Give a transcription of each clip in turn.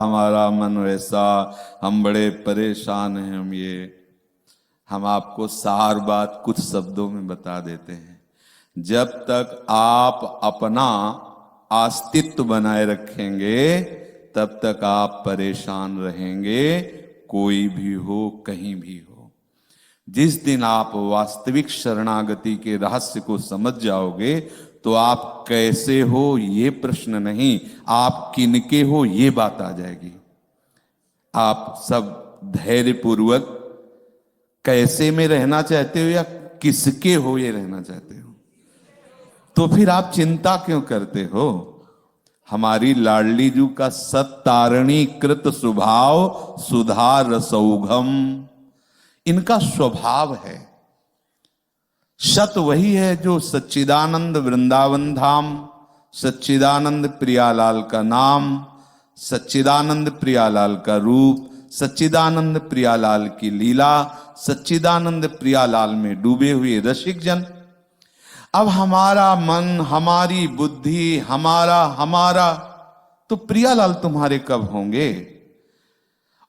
हमारा मन वैसा, हम बड़े परेशान हैं। हम आपको सार बात कुछ शब्दों में बता देते हैं। जब तक आप अपना अस्तित्व बनाए रखेंगे तब तक आप परेशान रहेंगे, कोई भी हो कहीं भी हो। जिस दिन आप वास्तविक शरणागति के रहस्य को समझ जाओगे तो आप कैसे हो ये प्रश्न नहीं, आप किनके हो ये बात आ जाएगी। आप सब धैर्यपूर्वक कैसे में रहना चाहते हो या किसके हो ये रहना चाहते हो, तो फिर आप चिंता क्यों करते हो। हमारी लाडली जू का सत्तारणी कृत स्वभाव सुधा रसौघम, इनका स्वभाव है। सत वही है जो सच्चिदानंद वृंदावन धाम, सच्चिदानंद प्रियालाल का नाम, सच्चिदानंद प्रियालाल का रूप, सच्चिदानंद प्रियालाल की लीला, सच्चिदानंद प्रियालाल में डूबे हुए रसिक जन। अब हमारा मन, हमारी बुद्धि, हमारा तो प्रियालाल तुम्हारे कब होंगे।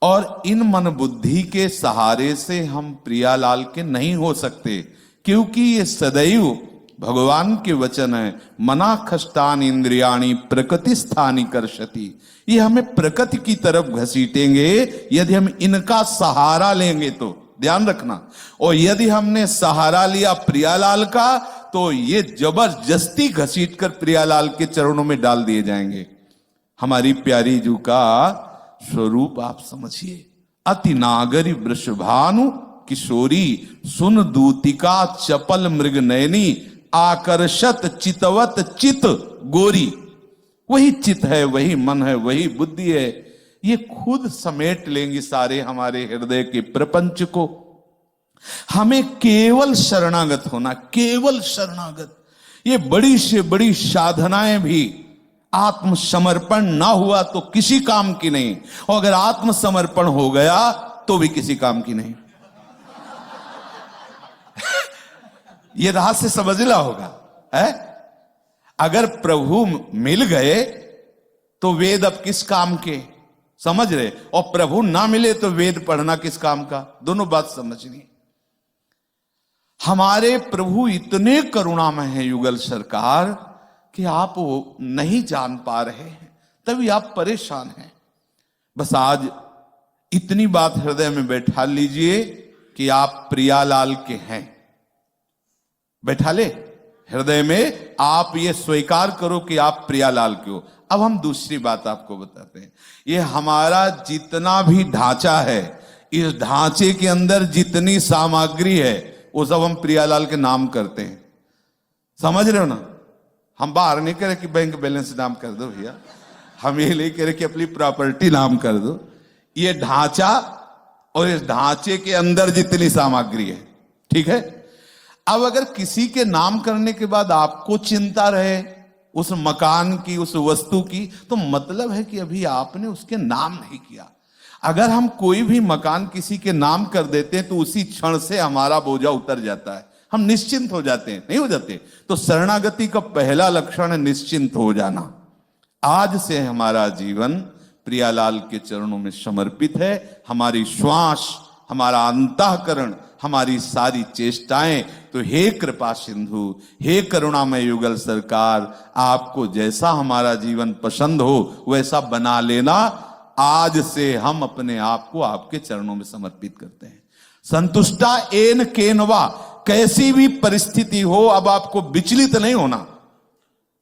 और इन मन बुद्धि के सहारे से हम प्रियालाल के नहीं हो सकते, क्योंकि ये सदैव भगवान के वचन है, मना खष्टान इंद्रियाणी प्रकृति स्थानी कर्षति। ये हमें प्रकृति की तरफ घसीटेंगे यदि हम इनका सहारा लेंगे तो, ध्यान रखना। और यदि हमने सहारा लिया प्रियालाल का तो ये जबरदस्ती घसीट कर प्रियालाल के चरणों में डाल दिए जाएंगे। हमारी प्यारी जू का स्वरूप आप समझिए। अति नागरी वृषभानु किशोरी सुन दूतिका चपल मृग नयनी आकर्षत चितवत चित गोरी। वही चित है, वही मन है, वही बुद्धि है। ये खुद समेट लेंगे सारे हमारे हृदय के प्रपंच को। हमें केवल शरणागत होना, केवल शरणागत। ये बड़ी से बड़ी साधनाएं भी आत्मसमर्पण ना हुआ तो किसी काम की नहीं, और अगर आत्मसमर्पण हो गया तो भी किसी काम की नहीं। ये रहस्य समझना होगा है? अगर प्रभु मिल गए तो वेद अब किस काम के, समझ रहे, और प्रभु ना मिले तो वेद पढ़ना किस काम का, दोनों बात समझनी। हमारे प्रभु इतने करुणामय हैं युगल सरकार कि आप वो नहीं जान पा रहे हैं, तभी आप परेशान हैं। बस आज इतनी बात हृदय में बैठा लीजिए कि आप प्रियालाल के हैं। बैठा ले हृदय में, आप ये स्वीकार करो कि आप प्रियालाल के हो। अब हम दूसरी बात आपको बताते हैं। ये हमारा जितना भी ढांचा है, इस ढांचे के अंदर जितनी सामग्री है वो सब हम प्रियालाल के नाम करते हैं। समझ रहे हो ना? हम बाहर नहीं कह रहे कि बैंक बैलेंस नाम कर दो भैया, हम ये नहीं कह रहे कि अपनी प्रॉपर्टी नाम कर दो। ये ढांचा और इस ढांचे के अंदर जितनी सामग्री है, ठीक है। अब अगर किसी के नाम करने के बाद आपको चिंता रहे उस मकान की, उस वस्तु की, तो मतलब है कि अभी आपने उसके नाम नहीं किया। अगर हम कोई भी मकान किसी के नाम कर देते हैं तो उसी क्षण से हमारा बोझा उतर जाता है, हम निश्चिंत हो जाते हैं, नहीं हो जाते। तो शरणागति का पहला लक्षण है निश्चिंत हो जाना। आज से हमारा जीवन प्रियालाल के चरणों में समर्पित है। हमारी श्वास, हमारा अंतःकरण, हमारी सारी चेष्टाएं, तो हे कृपा सिंधु, हे करुणामय युगल सरकार, आपको जैसा हमारा जीवन पसंद हो वैसा बना लेना। आज से हम अपने आप को आपके चरणों में समर्पित करते हैं। संतुष्टा एन केनवा, कैसी भी परिस्थिति हो अब आपको विचलित नहीं होना,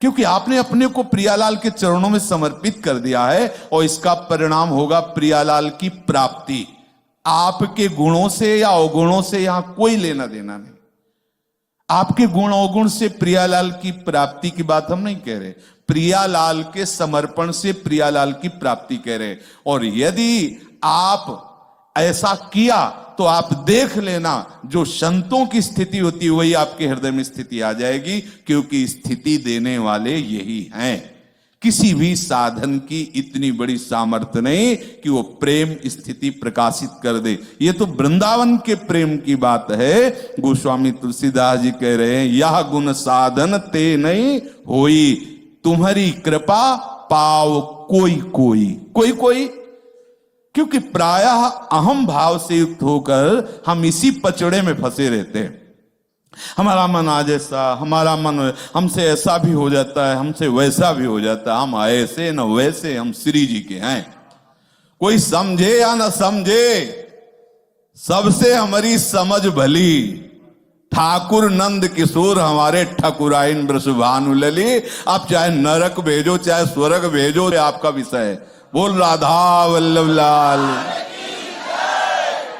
क्योंकि आपने अपने को प्रियालाल के चरणों में समर्पित कर दिया है। और इसका परिणाम होगा प्रियालाल की प्राप्ति। आपके गुणों से या अवगुणों से यहां कोई लेना देना नहीं। आपके गुण अवगुण से प्रियालाल की प्राप्ति की बात हम नहीं कह रहे, प्रियालाल के समर्पण से प्रियालाल की प्राप्ति कह रहे। और यदि आप ऐसा किया तो आप देख लेना, जो संतों की स्थिति होती है वही आपके हृदय में स्थिति आ जाएगी, क्योंकि स्थिति देने वाले यही हैं। किसी भी साधन की इतनी बड़ी सामर्थ्य नहीं कि वो प्रेम स्थिति प्रकाशित कर दे। ये तो वृंदावन के प्रेम की बात है। गोस्वामी तुलसीदास जी कह रहे हैं, यह गुण साधन ते नहीं होई, तुम्हारी कृपा पाव कोई कोई। कोई कोई क्योंकि प्रायः अहम भाव से युक्त होकर हम इसी पचड़े में फंसे रहते हैं। हमारा मन आज ऐसा, हमारा मन हमसे ऐसा भी हो जाता है, हमसे वैसा भी हो जाता है, हम ऐसे न वैसे, हम श्री जी के हैं। कोई समझे या न समझे, सबसे हमारी समझ भली। ठाकुर नंद किशोर हमारे ठकुराइन वृषभानु लली। आप चाहे नरक भेजो चाहे स्वर्ग भेजो, आपका विषय है। बोल राधा वल्लभ लाल।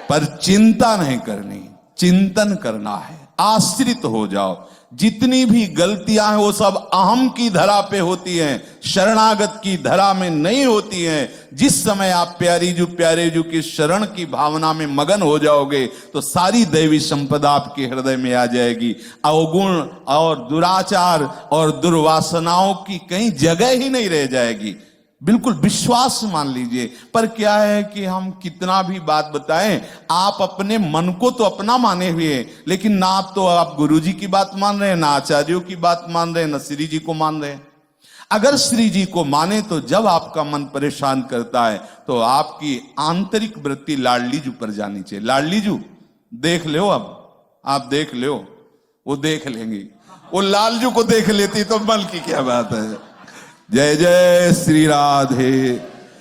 पर चिंता नहीं करनी, चिंतन करना है। आश्रित हो जाओ। जितनी भी गलतियां हैं वो सब अहम की धरा पे होती हैं, शरणागत की धरा में नहीं होती हैं। जिस समय आप प्यारे जू की शरण की भावना में मगन हो जाओगे तो सारी दैवी संपदा आपके हृदय में आ जाएगी। अवगुण और दुराचार और दुर्वासनाओं की कहीं जगह ही नहीं रह जाएगी। बिल्कुल विश्वास मान लीजिए। पर क्या है कि हम कितना भी बात बताएं, आप अपने मन को तो अपना माने हुए हैं, लेकिन ना आप गुरुजी की बात मान रहे हैं, ना आचार्यों की बात मान रहे हैं, ना श्री जी को मान रहे हैं। अगर श्री जी को माने तो जब आपका मन परेशान करता है तो आपकी आंतरिक वृत्ति लाडली जू पर जानी चाहिए। लाडली जू देख लो, अब आप देख लो, वो देख लेंगी। वो लालजू को देख लेती तो मन की क्या बात है। जय जय श्री राधे।